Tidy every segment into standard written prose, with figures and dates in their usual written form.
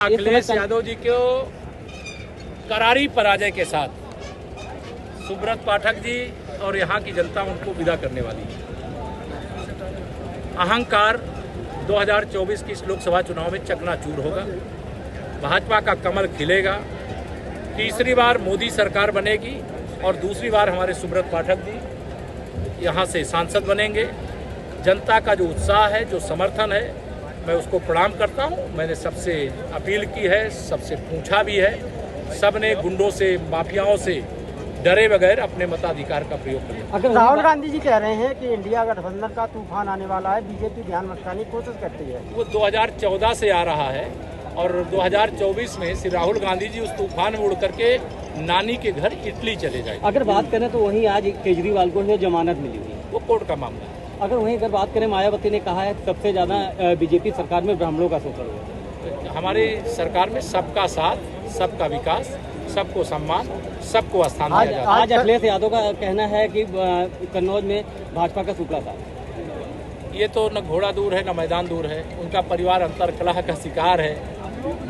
अखिलेश यादव जी को करारी पराजय के साथ सुब्रत पाठक जी और यहाँ की जनता उनको विदा करने वाली है। अहंकार 2024 की इस लोकसभा चुनाव में चकनाचूर होगा। भाजपा का कमल खिलेगा। तीसरी बार मोदी सरकार बनेगी और दूसरी बार हमारे सुब्रत पाठक जी यहाँ से सांसद बनेंगे। जनता का जो उत्साह है, जो समर्थन है, मैं उसको प्रणाम करता हूं। मैंने सबसे अपील की है, सबसे पूछा भी है। सब ने गुंडों से, माफियाओं से डरे बगैर अपने मताधिकार का प्रयोग किया। अगर राहुल गांधी जी कह रहे हैं कि इंडिया गठबंधन का तूफान आने वाला है, बीजेपी ध्यान भटकाने की कोशिश करती है। वो 2014 से आ रहा है और 2024 में श्री राहुल गांधी जी उस तूफान में उड़ करके नानी के घर इटली चले जाएंगे। अगर बात करें तो वहीं आज केजरीवाल को जमानत मिली हुई, वो कोर्ट का मामला है। अगर वहीं अगर बात करें, मायावती ने कहा है सबसे ज्यादा बीजेपी सरकार में ब्राह्मणों का शोषण हुआ। हमारी सरकार में सबका साथ, सबका विकास, सबको सम्मान, सबको स्थान दिया जाता है। आज अखिलेश यादव का कहना है कि कन्नौज में भाजपा का सुपड़ा था। ये तो न घोड़ा दूर है न मैदान दूर है। उनका परिवार अंतरकलह का शिकार है।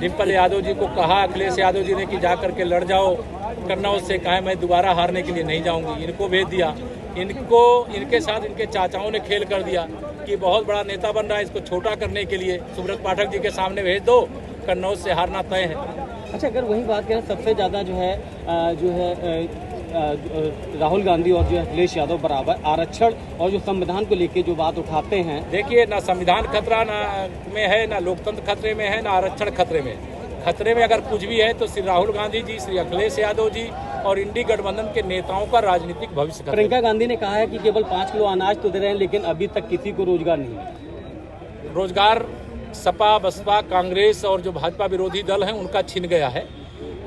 डिम्पल यादव जी को कहा अखिलेश यादव जी ने कि जा करके लड़ जाओ कन्नौज से, कहा मैं दोबारा हारने के लिए नहीं जाऊंगी। इनको भेज दिया। इनके साथ इनके चाचाओं ने खेल कर दिया कि बहुत बड़ा नेता बन रहा है, इसको छोटा करने के लिए सुब्रत पाठक जी के सामने भेज दो, कन्नौज से हारना तय है। अच्छा, अगर वही बात करें, सबसे ज़्यादा जो है राहुल गांधी और जो अखिलेश यादव बराबर आरक्षण और जो संविधान को लेके जो बात उठाते हैं। देखिए, ना संविधान खतरा में है, ना लोकतंत्र खतरे में है, ना आरक्षण खतरे में। खतरे में अगर कुछ भी है तो श्री राहुल गांधी जी, श्री अखिलेश यादव जी और इंडी गठबंधन के नेताओं का राजनीतिक भविष्य। प्रियंका गांधी ने कहा है कि केवल 5 किलो अनाज तो दे रहे हैं, लेकिन अभी तक किसी को रोजगार नहीं है। रोजगार सपा, बसपा, कांग्रेस और जो भाजपा विरोधी दल हैं उनका छिन गया है।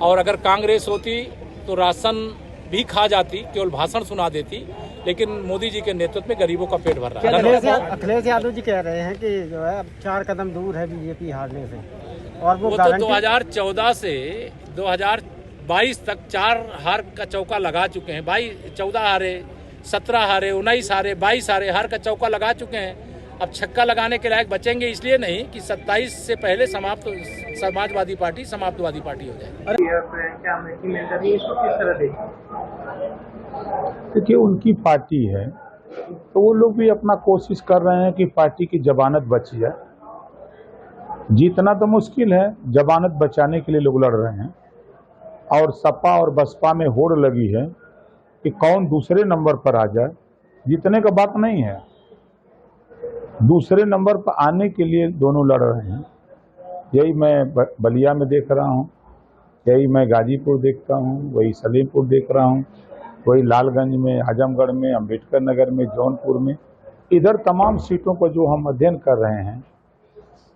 और अगर कांग्रेस होती तो राशन भी खा जाती, केवल भाषण सुना देती। लेकिन मोदी जी के नेतृत्व में गरीबों का पेट भर रहा है। अखिलेश यादव जी कह रहे हैं कि जो है 4 कदम दूर है बीजेपी हारने से, और वो तो 2014 से 2022 तक 4 हार का चौका लगा चुके हैं। 14 हारे, 17 हारे, 19 हारे, 22 हारे, हार का चौका लगा चुके हैं। अब छक्का लगाने के लायक बचेंगे इसलिए नहीं कि 27 से पहले समाजवादी पार्टी समाप्तवादी पार्टी हो जाए। देखिए, उनकी पार्टी है तो वो लोग भी अपना कोशिश कर रहे हैं कि पार्टी की जमानत बच जाए। जीतना तो मुश्किल है, जमानत बचाने के लिए लोग लड़ रहे हैं। और सपा और बसपा में होड़ लगी है कि कौन दूसरे नंबर पर आ जाए। जीतने का बात नहीं है, दूसरे नंबर पर आने के लिए दोनों लड़ रहे हैं। यही मैं बलिया में देख रहा हूँ, यही मैं गाजीपुर देखता हूँ, वही सलीमपुर देख रहा हूँ, वही लालगंज में, आजमगढ़ में, अम्बेडकर नगर में, जौनपुर में। इधर तमाम सीटों पर जो हम अध्ययन कर रहे हैं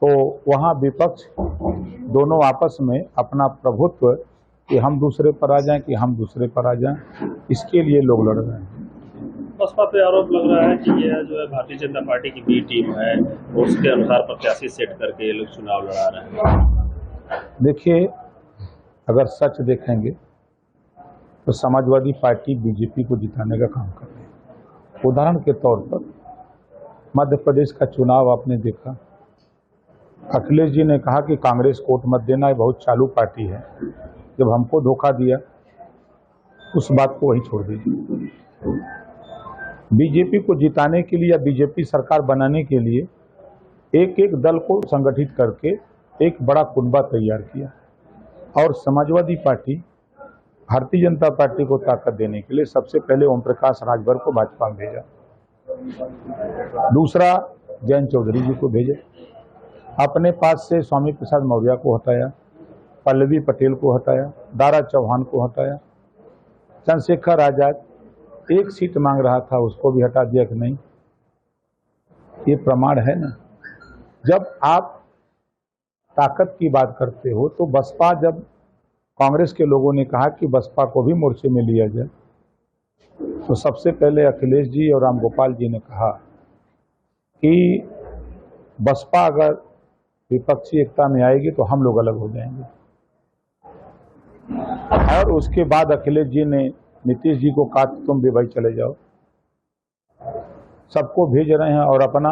तो वहाँ विपक्ष दोनों आपस में अपना प्रभुत्व कि हम दूसरे पर आ जाएं, कि हम दूसरे पर आ जाएं, इसके लिए लोग लड़ रहे हैं। बसपा पे आरोप लग रहा है कि ये जो है भारतीय जनता पार्टी की बी टीम है, उसके अनुसार प्रत्याशी सेट करके ये लोग चुनाव लड़ा रहे हैं। देखिए, अगर सच देखेंगे तो समाजवादी पार्टी बीजेपी को जिताने का काम कर रही है। उदाहरण के तौर पर मध्य प्रदेश का चुनाव आपने देखा, अखिलेश जी ने कहा कि कांग्रेस को वोट मत देना, ये बहुत चालू पार्टी है। जब हमको धोखा दिया, उस बात को वहीं छोड़ दीजिए। बीजेपी को जिताने के लिए या बीजेपी सरकार बनाने के लिए एक एक दल को संगठित करके एक बड़ा कुनबा तैयार किया। और समाजवादी पार्टी भारतीय जनता पार्टी को ताकत देने के लिए सबसे पहले ओम प्रकाश राजभर को भाजपा में भेजा, दूसरा जयंत चौधरी जी को भेजा, अपने पास से स्वामी प्रसाद मौर्य को हटाया, पल्लवी पटेल को हटाया, दारा चौहान को हटाया, चंद्रशेखर आजाद एक सीट मांग रहा था उसको भी हटा दिया कि नहीं। ये प्रमाण है ना। जब आप ताकत की बात करते हो तो बसपा, जब कांग्रेस के लोगों ने कहा कि बसपा को भी मोर्चे में लिया जाए, तो सबसे पहले अखिलेश जी और राम गोपाल जी ने कहा कि बसपा अगर विपक्षी एकता में आएगी तो हम लोग अलग हो जाएंगे। और उसके बाद अखिलेश जी ने नीतीश जी को कहा तुम भी भाई चले जाओ। सबको भेज रहे हैं और अपना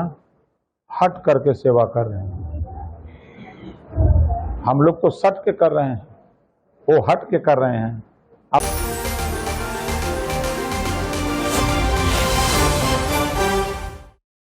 हट करके सेवा कर रहे हैं। हम लोग तो सट के कर रहे हैं, वो हट के कर रहे हैं। अब